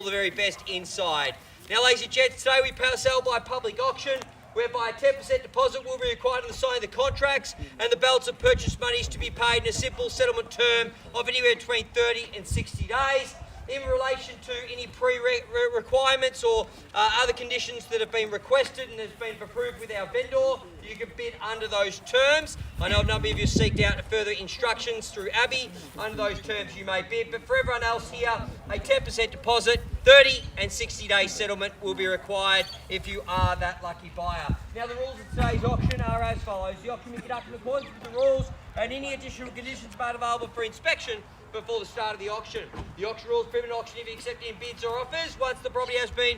the very best inside. Now, ladies and gents, today we sell by public auction, whereby a 10% deposit will be required on the signing of the contracts, and the balance of purchase money is to be paid in a simple settlement term of anywhere between 30 and 60 days. In relation to any pre-requirements or other conditions that have been requested and has been approved with our vendor, you can bid under those terms. I know a number of you seeked out further instructions through Abby. Under those terms you may bid, but for everyone else here, a 10% deposit, 30 and 60-day settlement will be required if you are that lucky buyer. Now, the rules of today's auction are as follows. The auction will be conducted in accordance with the rules, and any additional conditions made available for inspection before the start of the auction. The auction rules permit an auctioneer to accept any bids or offers once the property has been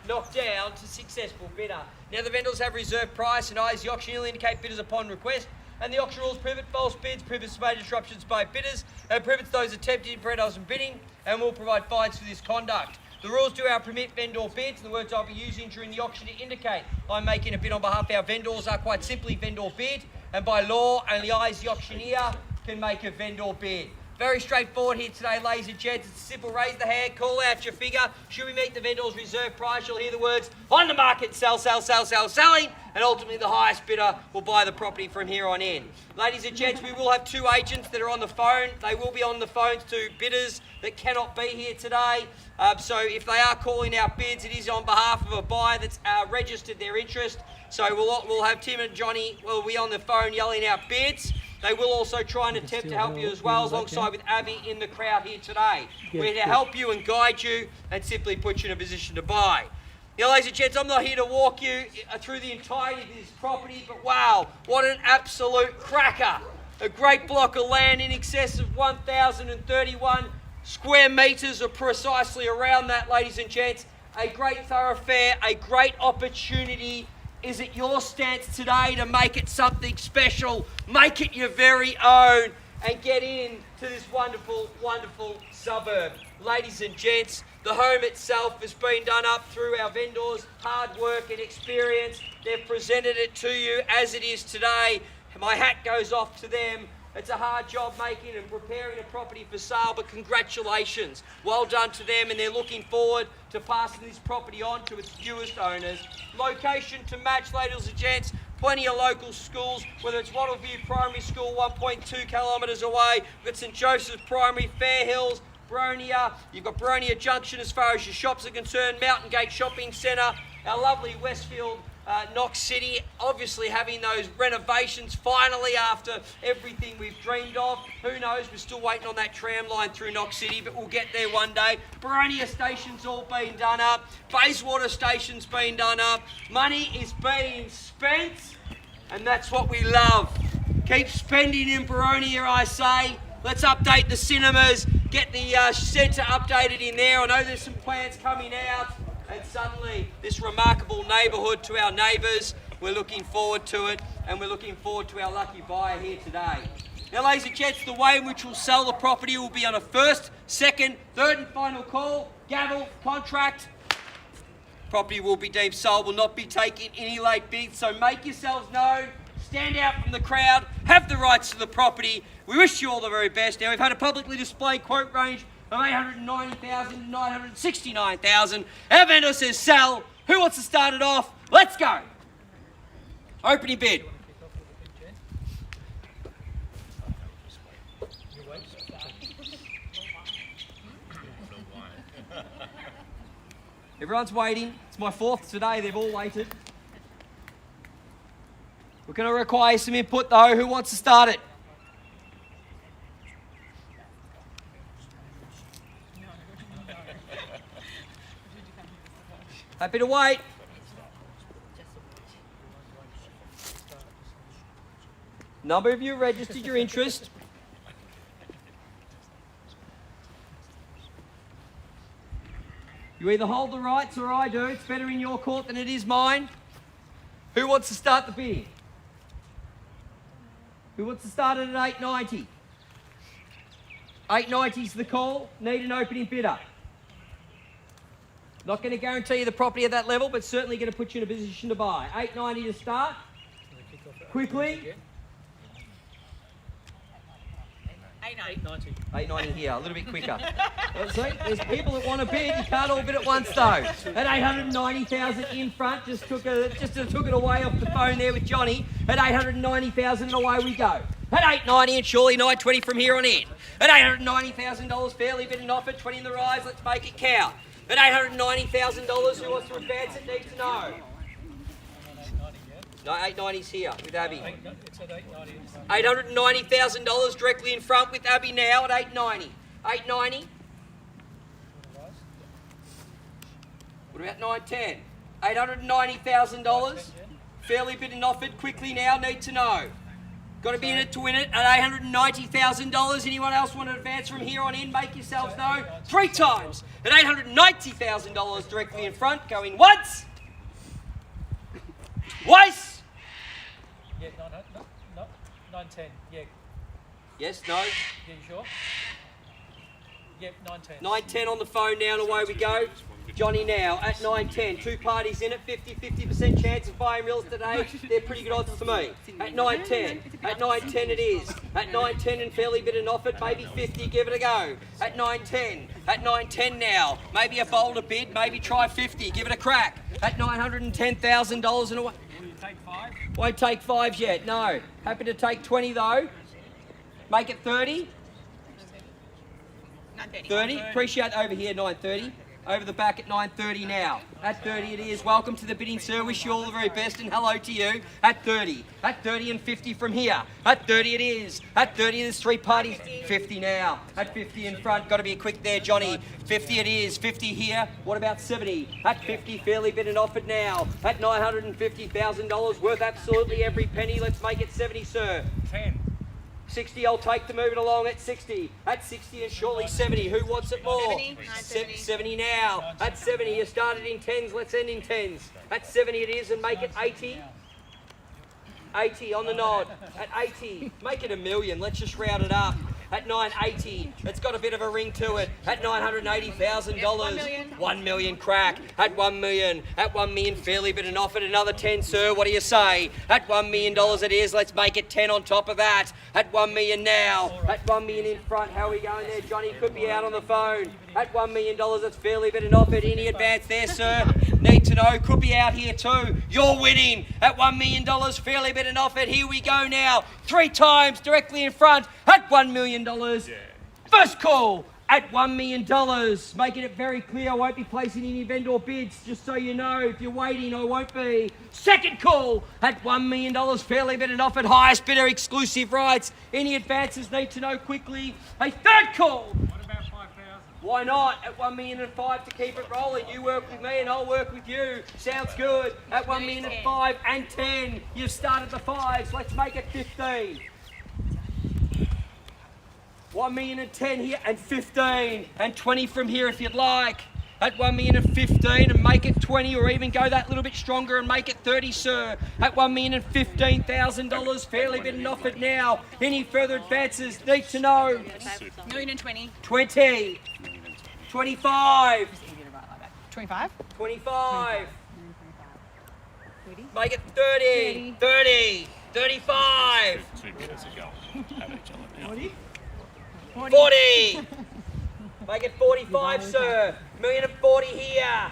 knocked down to successful bidder. Now, the vendors have reserved price, and as the auctioneer will indicate bidders upon request, and the auction rules prohibit false bids, prohibits major disruptions by bidders, and prohibits those attempting practice and bidding, and will provide fines for this conduct. The rules do permit vendor bids, and the words I'll be using during the auction to indicate I'm making a bid on behalf of our vendors are quite simply vendor bid, and by law, only I as the auctioneer can make a vendor bid. Very straightforward here today, ladies and gents. It's simple. Raise the hand, call out your figure. Should we meet the vendor's reserve price, you'll hear the words, on the market, sell, sell, sell, sell, selling, and ultimately the highest bidder will buy the property from here on in. Ladies and gents, we will have two agents that are on the phone. They will be on the phones to bidders that cannot be here today. So if they are calling out bids, it is on behalf of a buyer that's registered their interest. So we'll have Tim and Johnny will be on the phone yelling out bids. They will also try and attempt to help you as well, alongside with Abby in the crowd here today. We're here to help you and guide you and simply put you in a position to buy. Now, ladies and gents, I'm not here to walk you through the entirety of this property, but wow, what an absolute cracker. A great block of land in excess of 1,031 square metres, or precisely around that, ladies and gents. A great thoroughfare, a great opportunity. Is it your stance today to make it something special, make it your very own, and get into this wonderful, wonderful suburb? Ladies and gents, the home itself has been done up through our vendors' hard work and experience. They've presented it to you as it is today. My hat goes off to them. It's a hard job making and preparing a property for sale, but congratulations. Well done to them, and they're looking forward to passing this property on to its newest owners. Location to match, ladies and gents. Plenty of local schools, whether it's Wattleview Primary School, 1.2 kilometres away. We've got St Joseph's Primary, Fair Hills, Boronia. You've got Boronia Junction as far as your shops are concerned, Mountain Gate Shopping Centre, our lovely Westfield, Knox City, obviously having those renovations finally after everything we've dreamed of. Who knows, we're still waiting on that tram line through Knox City, but we'll get there one day. Boronia Station's all been done up. Bayswater Station's been done up. Money is being spent, and that's what we love. Keep spending in Boronia, I say. Let's update the cinemas, get the centre updated in there. I know there's some plans coming out. And suddenly, this remarkable neighbourhood to our neighbours, we're looking forward to it, and we're looking forward to our lucky buyer here today. Now, ladies and gents, the way in which we'll sell the property will be on a first, second, third and final call, gavel, contract. Property will be deemed sold, will not be taking any late bids, so make yourselves known, stand out from the crowd, have the rights to the property. We wish you all the very best. Now, we've had a publicly displayed quote range of $890,000 to $969,000. Our vendor says sell. Who wants to start it off? Let's go. Opening bid. Everyone's waiting. It's my fourth today. They've all waited. We're going to require some input though. Who wants to start it? Happy to wait. Number of you registered your interest. You either hold the rights or I do. It's better in your court than it is mine. Who wants to start the bidding? Who wants to start it at $890? $890 is the call. Need an opening bidder. Not going to guarantee you the property at that level, but certainly going to put you in a position to buy. $890 to start. Quickly. 890. 890 here, a little bit quicker. See, there's people that want to bid. You can't all bid at once though. At 890,000 in front, just took it away off the phone there with Johnny. At 890,000 and away we go. At 890 and surely 920 from here on in. At $890,000 fairly bid and offered, 20 in the rise. Let's make it count. At $890,000, who wants to advance it needs to know. No, 890's here with Abby. It's at 890. $890,000 directly in front with Abby now at 890. 890. What about 910? $890,000. Fairly bid and offered quickly now, need to know. Got to be in it to win it at $890,000. Anyone else want to advance from here on in? Make yourselves know. 3 times at $890,000 directly in front. Going once. Twice. Yeah, no, 910. Yeah. Yes, no. Yeah, you sure? Yep, 910. 910 on the phone now and away we go. Johnny now at 910. 2 parties in it, 50% chance of buying reels today. They're pretty good odds to me. At 910. At 910 it is. At 910 and fairly bid and offered, maybe 50, give it a go. At 910. At 910 now. Maybe a bolder bid, maybe try 50, give it a crack. At $910,000 and away. Will you take 5? Won't take 5s yet, no. Happy to take 20 though. Make it 30. 30. Appreciate over here, 930. Over the back at 930 now. At 30 it is. Welcome to the bidding, sir. Wish you all the very best and hello to you. At 30. At 30 and 50 from here. At 30 it is. At 30 there's 3 parties. 50 now. At 50 in front. Got to be quick there, Johnny. 50 it is. 50 here. What about 70? At 50, fairly bid and offered now. At $950,000. Worth absolutely every penny. Let's make it 70, sir. 10. 60, I'll take to move it along at 60. At 60 and surely 70. Who wants it more? 70 now. At 70, you started in 10s. Let's end in 10s. At 70 it is and make it 80. 80 on the nod. At 80, make it $1 million. Let's just round it up. At 980, it's got a bit of a ring to it. At $980,000, 1 million crack. At 1 million, at 1 million fairly bid and offered another 10, sir. What do you say? At $1 million it is. Let's make it 10 on top of that. At 1 million now. At 1 million in front. How are we going there, Johnny? Could be out on the phone. At $1 million, it's fairly bid and offered. Any advance there, sir? Need to know. Could be out here too. You're winning. At $1 million, fairly bid and offered. Here we go now. 3 times directly in front. At $1 million. First call at $1 million. Making it very clear, I won't be placing any vendor bids, just so you know. If you're waiting, I won't be. Second call at $1 million. Fairly bid and offered. Highest bidder, exclusive rights. Any advances, need to know quickly. A third call. What about 5,000? Why not? At $1 million and 5 to keep it rolling. You work with me and I'll work with you. Sounds good. At $1 million and 5 and 10. You've started the 5s. Let's make it 15. 1 million and 10 here and 15 and 20 from here if you'd like. At 1 million and 15 and make it 20 or even go that little bit stronger and make it 30, sir. At $1 million and $15,000, fairly bid and offered now. Any further advances, need to know. 1,020,000. 20. 25. 25. 25. Make it 30. 30. 35. 40. Make it 45, sir. $1,040,000 here.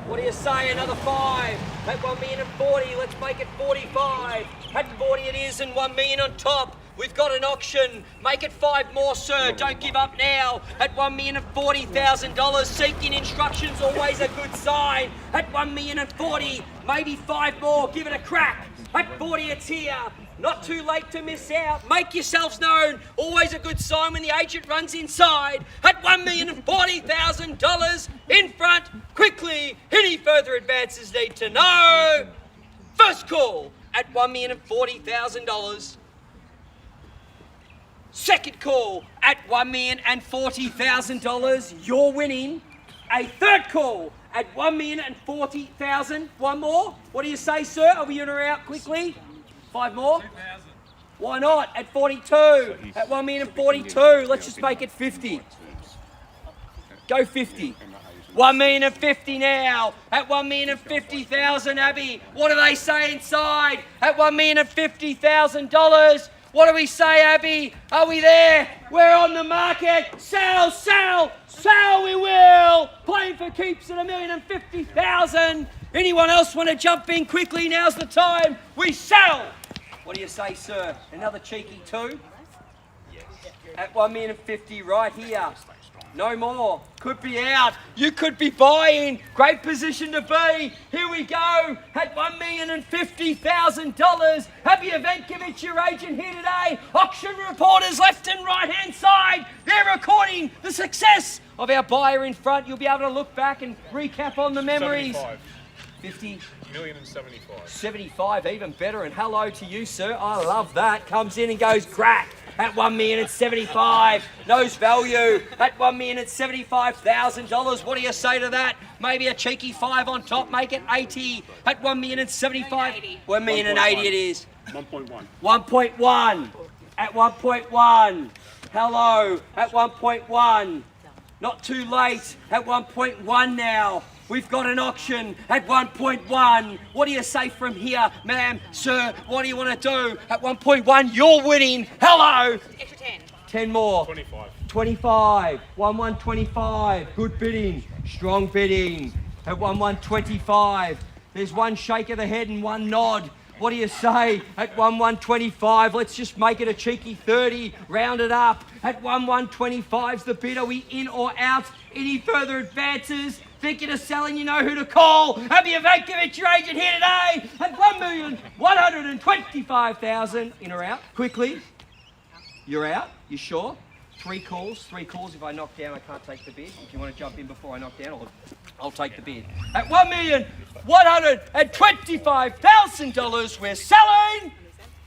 What do you say? Another 5. At $1,040,000, let's make it 45. At 40 it is and 1 million on top. We've got an auction. Make it 5 more, sir. Don't give up now. At $1,040,000, seeking instructions, always a good sign. At $1,040,000, maybe 5 more. Give it a crack. At 40, it's here. Not too late to miss out. Make yourselves known. Always a good sign when the agent runs inside. At $1,040,000 in front. Quickly, any further advances need to know. First call at $1,040,000. Second call at $1,040,000. You're winning. A third call at $1,040,000. One more. What do you say, sir? Are we in or out quickly? 5 more? 2,000. Why not? At 42. At $1,042. Let's just make it 50. Go 50. $1,050,000 now. At $1,050,000, Abby. What do they say inside? At $1,050,000. What do we say, Abby? Are we there? We're on the market. Sell, sell, sell we will. Playing for keeps at $1,050,000. Anyone else want to jump in quickly? Now's the time. We sell. What do you say, sir? Another cheeky 2? Yes. At $1,050,000 right here. No more. Could be out. You could be buying. Great position to be. Here we go. At $1,050,000. Happy Ivankovic, your agent here today. Auction reporters left and right hand side. They're recording the success of our buyer in front. You'll be able to look back and recap on the memories. 75. 50. $1,075,000. 75, even better. And hello to you, sir. I love that. Comes in and goes crack. At $1,075,000, knows value. At $1,075,000, what do you say to that? Maybe a cheeky 5 on top, make it 80. At $1,075,000, $1,080,000 it is. 1.1. 1.1. At 1.1. Hello. At 1.1. Not too late. At 1.1 now. We've got an auction at 1.1. What do you say from here, ma'am, sir? What do you want to do? At 1.1, you're winning. Hello. Extra 10. 10 more. 25. 25. 1,125. Good bidding. Strong bidding. At 1,125. There's one shake of the head and one nod. What do you say? At 1,125, let's just make it a cheeky 30. Round it up. At 1,125's the bid. Are we in or out? Any further advances? Thinking of selling, you know who to call. Happy Ivankovic, your agent here today. At $1,125,000. In or out? Quickly. You're out? You sure? 3 calls. 3 calls. If I knock down, I can't take the bid. If you want to jump in before I knock down, I'll take the bid. At $1,125,000, we're selling.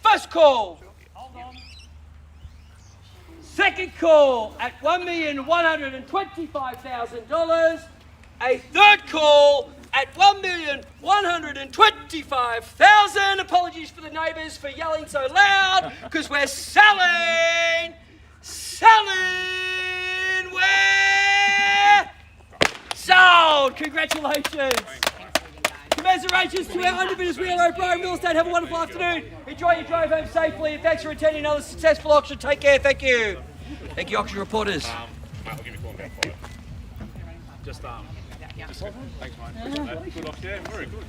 First call. Second call at $1,125,000. A third call at $1,125,000. Apologies for the neighbours for yelling so loud, because we're selling. We're sold. Congratulations. Commiserations to our underbidders. We are O'Brien Real Estate. Have a wonderful afternoon. Enjoy your drive home safely, and thanks for attending another successful auction. Take care. Thank you. Thank you, auction reporters. Mate, I'll give you a call in about 5. Just good. Thanks, mate. Appreciate that. Good off, yeah, very good.